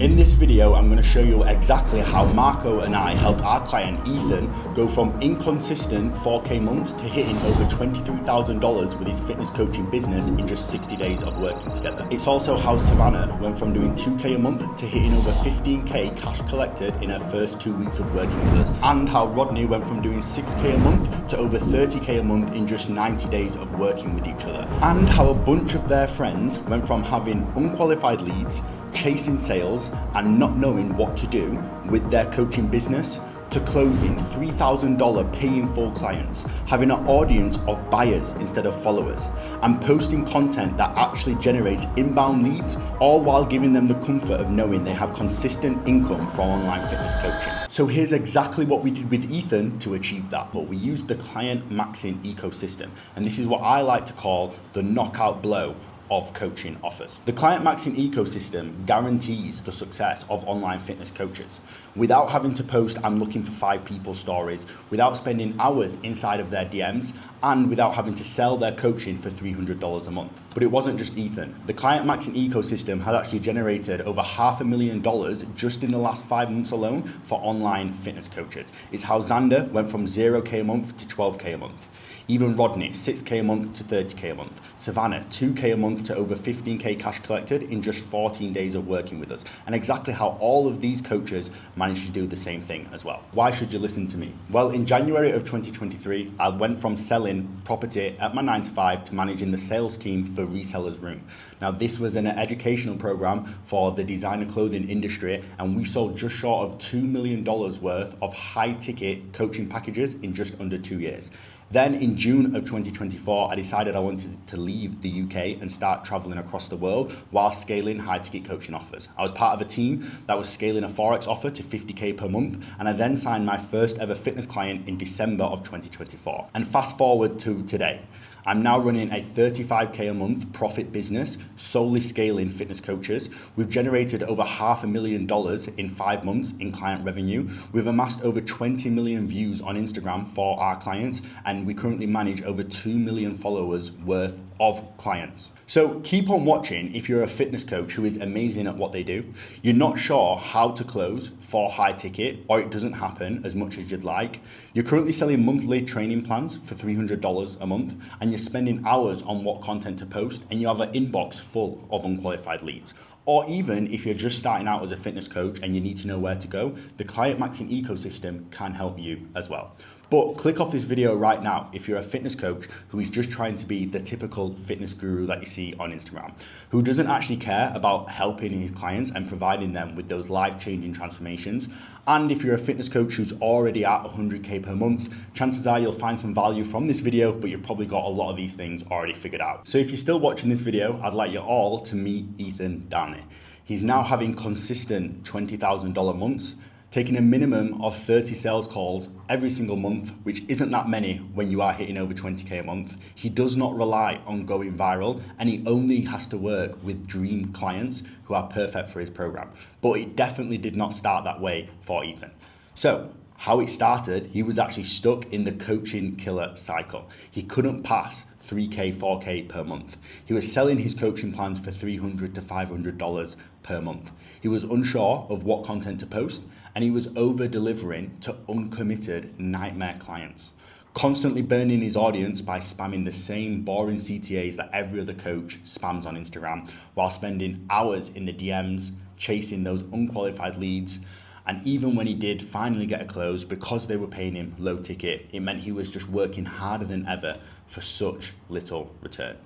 In this video, I'm going to show you exactly how Marco and I helped our client Ethan go from inconsistent 4K months to hitting over $23,000 with his fitness coaching business in just 60 days of working together. It's also how Savannah went from doing 2K a month to hitting over 15K cash collected in her first 2 weeks of working with us, and how Rodney went from doing 6K a month to over 30K a month in just 90 days of working with each other, and how a bunch of their friends went from having unqualified leads, chasing sales and not knowing what to do with their coaching business to closing $3,000 paying full clients, having an audience of buyers instead of followers, and posting content that actually generates inbound leads, all while giving them the comfort of knowing they have consistent income from online fitness coaching. So here's exactly what we did with Ethan to achieve that. But we used the client maxing ecosystem, and this is what I like to call the knockout blow of coaching offers. The client maxing ecosystem guarantees the success of online fitness coaches without having to post "I'm looking for 5 people" stories, without spending hours inside of their DMs, and without having to sell their coaching for $300 a month. But it wasn't just Ethan. The client maxing ecosystem has actually generated over $500,000 just in the last 5 months alone for online fitness coaches. It's how Xander went from 0K a month to 12K a month. Even Rodney, 6K a month to 30K a month. Savannah, 2K a month to over 15K cash collected in just 14 days of working with us. And exactly how all of these coaches managed to do the same thing as well. Why should you listen to me? Well, in January of 2023, I went from selling property at my 9 to 5 to managing the sales team for Resellers Room. Now, this was an educational program for the designer clothing industry, and we sold just short of $2 million worth of high ticket coaching packages in just under 2 years. Then in June of 2024, I decided I wanted to leave the UK and start traveling across the world while scaling high ticket coaching offers. I was part of a team that was scaling a Forex offer to 50K per month, and I then signed my first ever fitness client in December of 2024. And fast forward to today. I'm now running a 35K a month profit business, solely scaling fitness coaches. We've generated over $500,000 in 5 months in client revenue. We've amassed over 20 million views on Instagram for our clients, and we currently manage over 2 million followers worth of clients. So keep on watching if you're a fitness coach who is amazing at what they do. You're not sure how to close for high ticket, or it doesn't happen as much as you'd like. You're currently selling monthly training plans for $300 a month, and you're spending hours on what content to post, and you have an inbox full of unqualified leads. Or even if you're just starting out as a fitness coach and you need to know where to go, the client maxing ecosystem can help you as well. But click off this video right now if you're a fitness coach who is just trying to be the typical fitness guru that you see on Instagram, who doesn't actually care about helping his clients and providing them with those life-changing transformations. And if you're a fitness coach who's already at 100K per month, chances are you'll find some value from this video, but you've probably got a lot of these things already figured out. So if you're still watching this video, I'd like you all to meet Ethan Downey. He's now having consistent $20,000 months, taking a minimum of 30 sales calls every single month, which isn't that many when you are hitting over 20K a month. He does not rely on going viral, and he only has to work with dream clients who are perfect for his program. But it definitely did not start that way for Ethan. So how it started, he was actually stuck in the coaching killer cycle. He couldn't pass 3K, 4K per month. He was selling his coaching plans for $300 to $500 per month. He was unsure of what content to post, and he was over delivering to uncommitted nightmare clients, constantly burning his audience by spamming the same boring CTAs that every other coach spams on Instagram, while spending hours in the DMs chasing those unqualified leads. And even when he did finally get a close, because they were paying him low ticket, it meant he was just working harder than ever for such little return.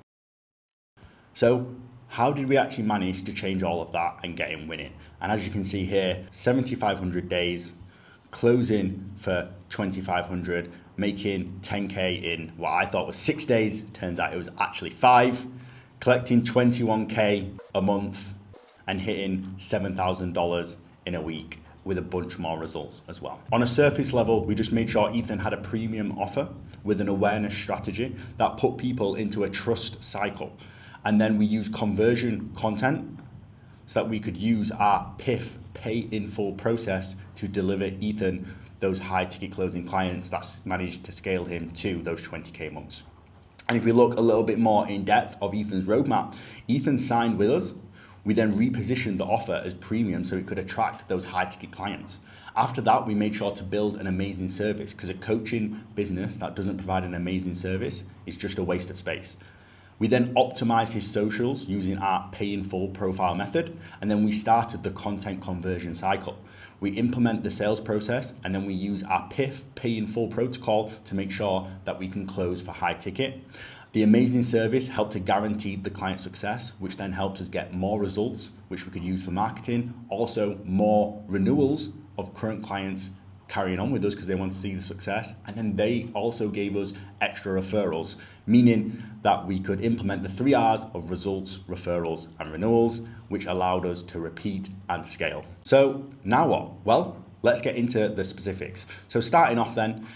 So how did we actually manage to change all of that and get him winning? And as you can see here, 7,500 days, closing for 2,500, making 10K in what I thought was 6 days. Turns out it was actually 5, collecting 21K a month and hitting $7,000 in a week, with a bunch more results as well. On a surface level, we just made sure Ethan had a premium offer with an awareness strategy that put people into a trust cycle. And then we used conversion content so that we could use our PIF, pay in full process, to deliver Ethan those high ticket closing clients that managed to scale him to those 20K months. And if we look a little bit more in depth of Ethan's roadmap, Ethan signed with us We then repositioned the offer as premium so it could attract those high ticket clients. After that, we made sure to build an amazing service, because a coaching business that doesn't provide an amazing service is just a waste of space. We then optimized his socials using our pay in full profile method, and then we started the content conversion cycle. We implement the sales process, and then we use our PIF, pay in full protocol, to make sure that we can close for high ticket. The amazing service helped to guarantee the client success, which then helped us get more results, which we could use for marketing. Also, more renewals of current clients carrying on with us because they want to see the success. And then they also gave us extra referrals, meaning that we could implement the 3 R's of results, referrals, and renewals, which allowed us to repeat and scale. So now what? Well, let's get into the specifics. So starting off then,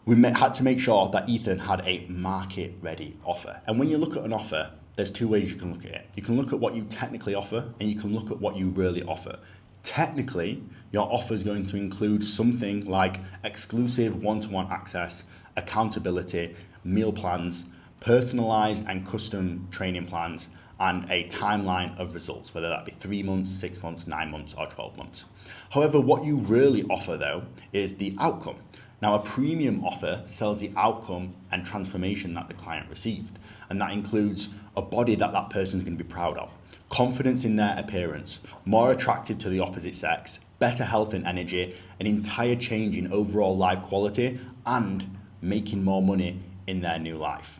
we had to make sure that Ethan had a market-ready offer. And when you look at an offer, there's two ways you can look at it. You can look at what you technically offer, and you can look at what you really offer. Technically, your offer is going to include something like exclusive one-to-one access, accountability, meal plans, personalized and custom training plans, and a timeline of results, whether that be 3 months, 6 months, 9 months, or 12 months. However, what you really offer though is the outcome. Now, a premium offer sells the outcome and transformation that the client received, and that includes a body that that person is going to be proud of, confidence in their appearance, more attractive to the opposite sex, better health and energy, an entire change in overall life quality, and making more money in their new life.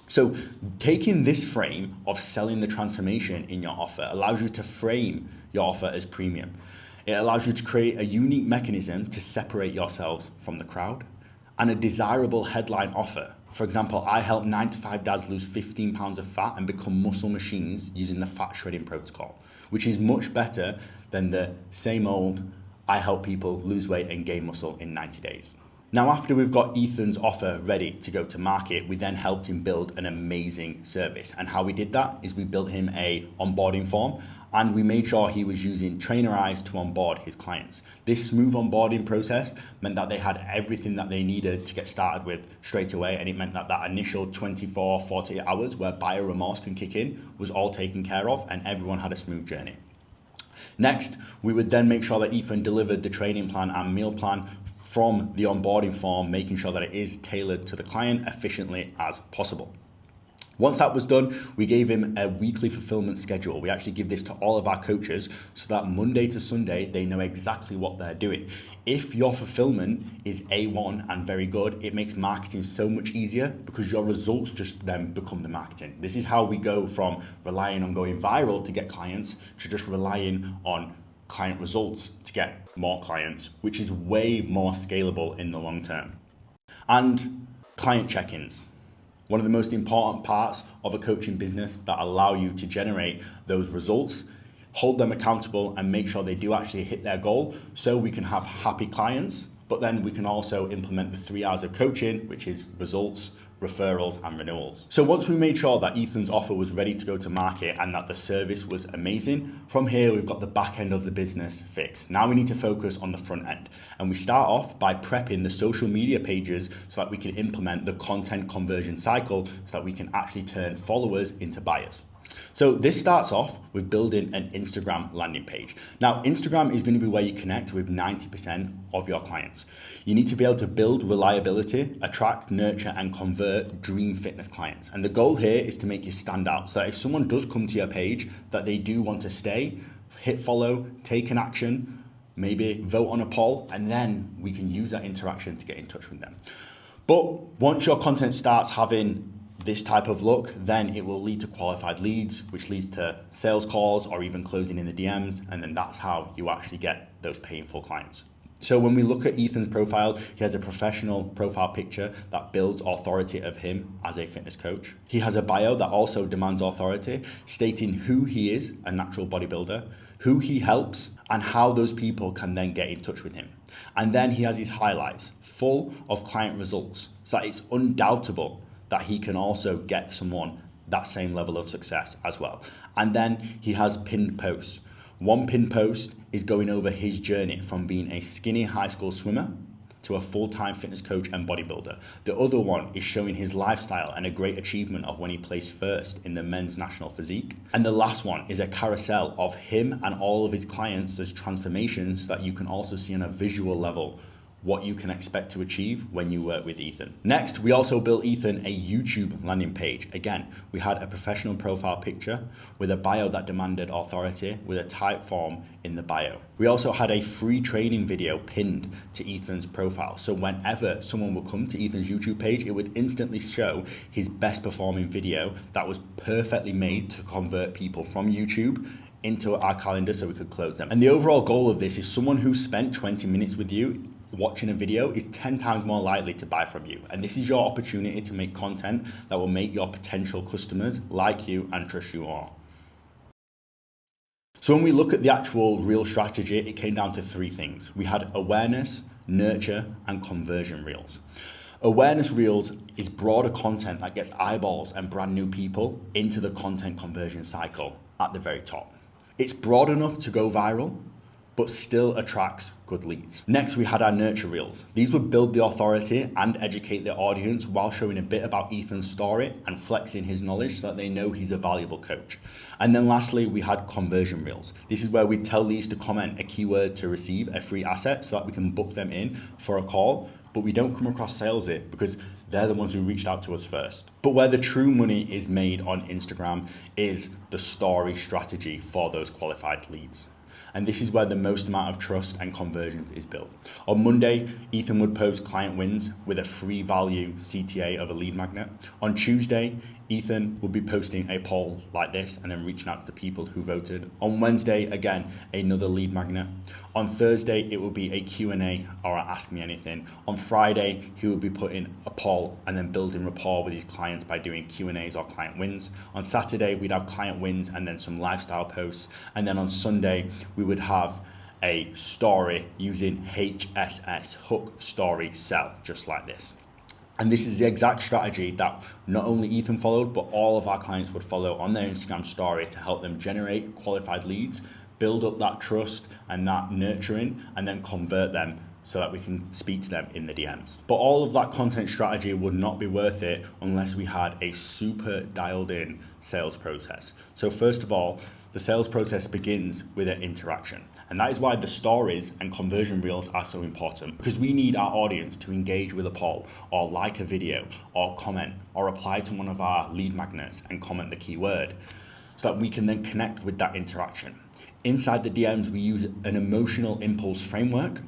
So taking this frame of selling the transformation in your offer allows you to frame your offer as premium. It allows you to create a unique mechanism to separate yourselves from the crowd, and a desirable headline offer. For example, I help 9-to-5 dads lose 15 pounds of fat and become muscle machines using the fat shredding protocol, which is much better than the same old, I help people lose weight and gain muscle in 90 days. Now, after we've got Ethan's offer ready to go to market, we then helped him build an amazing service. And how we did that is we built him a onboarding form, and we made sure he was using Trainer Eyes to onboard his clients. This smooth onboarding process meant that they had everything that they needed to get started with straight away, and it meant that that initial 24, 48 hours where buyer remorse can kick in was all taken care of, and everyone had a smooth journey. Next, we would then make sure that Ethan delivered the training plan and meal plan from the onboarding form, making sure that it is tailored to the client efficiently as possible. Once that was done, we gave him a weekly fulfillment schedule. We actually give this to all of our coaches so that Monday to Sunday, they know exactly what they're doing. If your fulfillment is A1 and very good, it makes marketing so much easier because your results just then become the marketing. This is how we go from relying on going viral to get clients to just relying on client results to get more clients, which is way more scalable in the long term. And client check-ins. One of the most important parts of a coaching business that allow you to generate those results, hold them accountable and make sure they do actually hit their goal so we can have happy clients, but then we can also implement the 3 R's of coaching, which is results, referrals, and renewals. So once we made sure that Ethan's offer was ready to go to market and that the service was amazing, from here we've got the back end of the business fixed. Now we need to focus on the front end. And we start off by prepping the social media pages so that we can implement the content conversion cycle so that we can actually turn followers into buyers. So this starts off with building an Instagram landing page. Now, Instagram is going to be where you connect with 90% of your clients. You need to be able to build reliability, attract, nurture, and convert dream fitness clients. And the goal here is to make you stand out so that if someone does come to your page, that they do want to stay, hit follow, take an action, maybe vote on a poll, and then we can use that interaction to get in touch with them. But once your content starts having this type of look, then it will lead to qualified leads, which leads to sales calls or even closing in the DMs. And then that's how you actually get those painful clients. So when we look at Ethan's profile, he has a professional profile picture that builds authority of him as a fitness coach. He has a bio that also demands authority, stating who he is, a natural bodybuilder, who he helps, and how those people can then get in touch with him. And then he has his highlights full of client results, so that it's undoubtable that he can also get someone that same level of success as well. And then he has pinned posts. One pinned post is going over his journey from being a skinny high school swimmer to a full-time fitness coach and bodybuilder. The other one is showing his lifestyle and a great achievement of when he placed first in the men's national physique. And the last one is a carousel of him and all of his clients as transformations that you can also see on a visual level what you can expect to achieve when you work with Ethan. Next, we also built Ethan a YouTube landing page. Again, we had a professional profile picture with a bio that demanded authority with a type form in the bio. We also had a free training video pinned to Ethan's profile. So whenever someone would come to Ethan's YouTube page, it would instantly show his best performing video that was perfectly made to convert people from YouTube into our calendar so we could close them. And the overall goal of this is someone who spent 20 minutes with you watching a video is 10 times more likely to buy from you. And this is your opportunity to make content that will make your potential customers like you and trust you more. So when we look at the actual real strategy, it came down to three things. We had awareness, nurture, and conversion reels. Awareness reels is broader content that gets eyeballs and brand new people into the content conversion cycle at the very top. It's broad enough to go viral, but still attracts good leads. Next, we had our nurture reels. These would build the authority and educate the audience while showing a bit about Ethan's story and flexing his knowledge so that they know he's a valuable coach. And then lastly, we had conversion reels. This is where we tell these to comment a keyword to receive a free asset so that we can book them in for a call, but we don't come across salesy because they're the ones who reached out to us first. But where the true money is made on Instagram is the story strategy for those qualified leads. And this is where the most amount of trust and conversions is built. On Monday, Ethan would post client wins with a free value CTA of a lead magnet. On Tuesday, Ethan would be posting a poll like this and then reaching out to the people who voted. On Wednesday, again, another lead magnet. On Thursday, it would be a Q&A or a Ask Me Anything. On Friday, he would be putting a poll and then building rapport with his clients by doing Q&As or client wins. On Saturday, we'd have client wins and then some lifestyle posts. And then on Sunday, we would have a story using HSS, hook, story, sell, just like this. And this is the exact strategy that not only Ethan followed, but all of our clients would follow on their Instagram story to help them generate qualified leads, build up that trust and that nurturing, and then convert them so that we can speak to them in the DMs. But all of that content strategy would not be worth it unless we had a super dialed in sales process. So first of all, the sales process begins with an interaction. And that is why the stories and conversion reels are so important, because we need our audience to engage with a poll or like a video or comment or reply to one of our lead magnets and comment the keyword so that we can then connect with that interaction. Inside the DMs, we use an emotional impulse framework.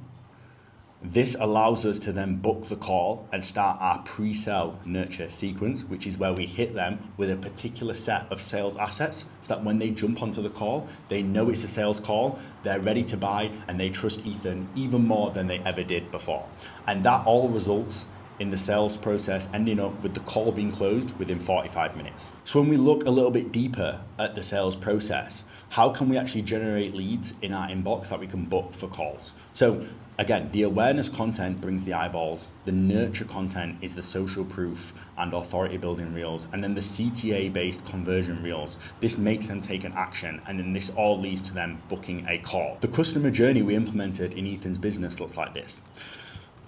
This allows us to then book the call and start our pre-sell nurture sequence, which is where we hit them with a particular set of sales assets so that when they jump onto the call, they know it's a sales call, they're ready to buy, and they trust Ethan even more than they ever did before. And that all results in the sales process ending up with the call being closed within 45 minutes. So when we look a little bit deeper at the sales process, how can we actually generate leads in our inbox that we can book for calls? So again, the awareness content brings the eyeballs, the nurture content is the social proof and authority building reels, and then the CTA based conversion reels, this makes them take an action, and then this all leads to them booking a call. The customer journey we implemented in Ethan's business looks like this.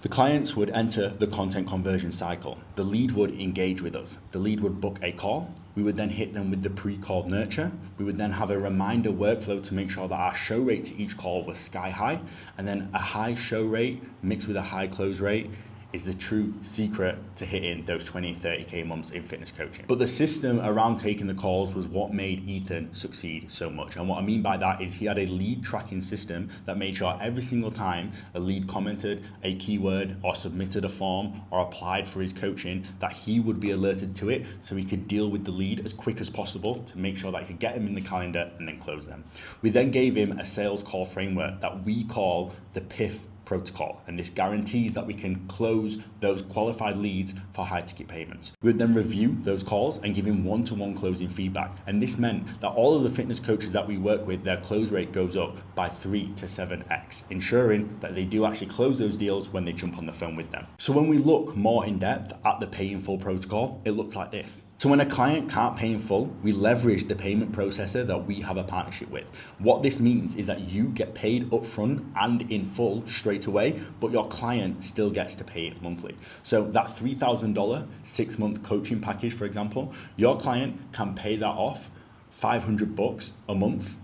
The clients would enter the content conversion cycle. The lead would engage with us. The lead would book a call. We would then hit them with the pre-call nurture. We would then have a reminder workflow to make sure that our show rate to each call was sky high. And then a high show rate mixed with a high close rate is the true secret to hitting those 20, 30K months in fitness coaching. But the system around taking the calls was what made Ethan succeed so much. And what I mean by that is he had a lead tracking system that made sure every single time a lead commented a keyword or submitted a form or applied for his coaching, that he would be alerted to it so he could deal with the lead as quick as possible to make sure that he could get him in the calendar and then close them. We then gave him a sales call framework that we call the PIF protocol, and this guarantees that we can close those qualified leads for high ticket payments. We would then review those calls and give him one-to-one closing feedback, and this meant that all of the fitness coaches that we work with, their close rate goes up by 3 to 7x, ensuring that they do actually close those deals when they jump on the phone with them. So when we look more in depth at the pay in full protocol, it looks like this. So when a client can't pay in full, we leverage the payment processor that we have a partnership with. What this means is that you get paid upfront and in full straight away, but your client still gets to pay it monthly. So that $3,000 6-month coaching package, for example, your client can pay that off $500 a month,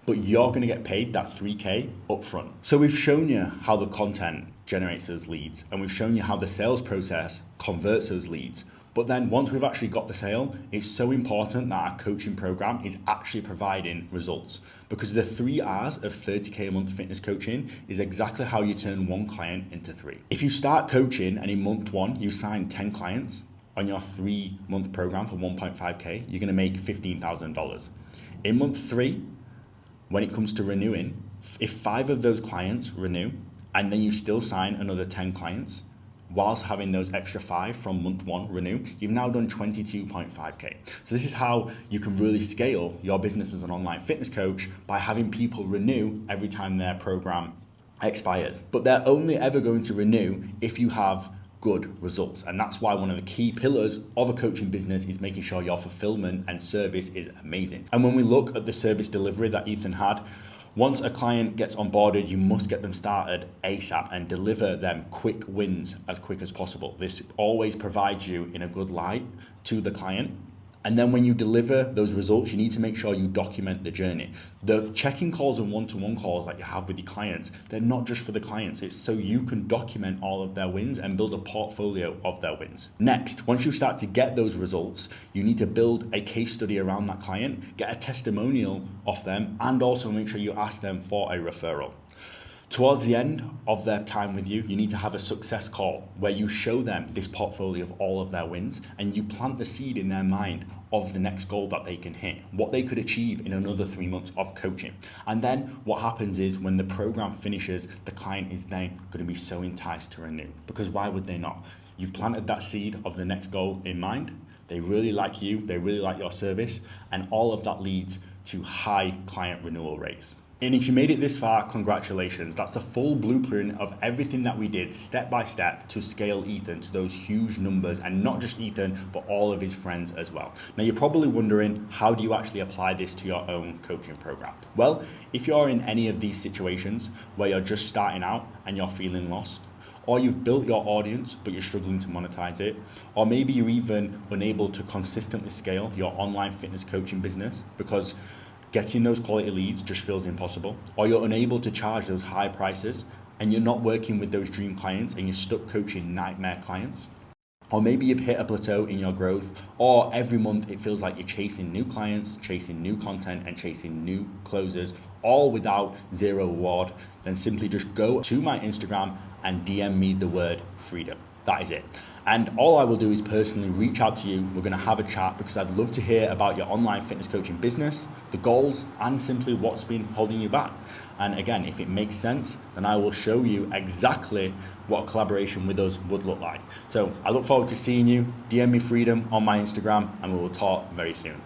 but you're going to get paid that $3K upfront. So we've shown you how the content generates those leads, and we've shown you how the sales process converts those leads. But then once we've actually got the sale, it's so important that our coaching program is actually providing results, because the 3 R's of 30K a month fitness coaching is exactly how you turn 1 client into 3. If you start coaching and in month 1, you sign 10 clients on your 3-month program for 1.5K, you're gonna make $15,000. In month 3, when it comes to renewing, if 5 of those clients renew and then you still sign another 10 clients, whilst having those extra 5 from month 1 renew, you've now done 22.5K. So this is how you can really scale your business as an online fitness coach, by having people renew every time their program expires. But they're only ever going to renew if you have good results. And that's why one of the key pillars of a coaching business is making sure your fulfillment and service is amazing. And when we look at the service delivery that Ethan had, once a client gets onboarded, you must get them started ASAP and deliver them quick wins as quick as possible. This always provides you in a good light to the client. And then when you deliver those results, you need to make sure you document the journey. The check-in calls and one-to-one calls that you have with your clients, they're not just for the clients. It's so you can document all of their wins and build a portfolio of their wins. Next, once you start to get those results, you need to build a case study around that client, get a testimonial off them, and also make sure you ask them for a referral. Towards the end of their time with you, you need to have a success call where you show them this portfolio of all of their wins, and you plant the seed in their mind of the next goal that they can hit, what they could achieve in another 3 months of coaching. And then what happens is when the program finishes, the client is then going to be so enticed to renew, because why would they not? You've planted that seed of the next goal in mind. They really like you, they really like your service, and all of that leads to high client renewal rates. And if you made it this far, congratulations. That's the full blueprint of everything that we did step by step to scale Ethan to those huge numbers, and not just Ethan, but all of his friends as well. Now you're probably wondering, how do you actually apply this to your own coaching program? Well, if you're in any of these situations where you're just starting out and you're feeling lost, or you've built your audience but you're struggling to monetize it, or maybe you're even unable to consistently scale your online fitness coaching business because getting those quality leads just feels impossible, or you're unable to charge those high prices and you're not working with those dream clients and you're stuck coaching nightmare clients, or maybe you've hit a plateau in your growth, or every month it feels like you're chasing new clients, chasing new content, and chasing new closers, all without zero reward, then simply just go to my Instagram and DM me the word freedom. That is it. And all I will do is personally reach out to you. We're going to have a chat, because I'd love to hear about your online fitness coaching business, the goals, and simply what's been holding you back. And again, if it makes sense, then I will show you exactly what a collaboration with us would look like. So I look forward to seeing you. DM me freedom on my Instagram, and we will talk very soon.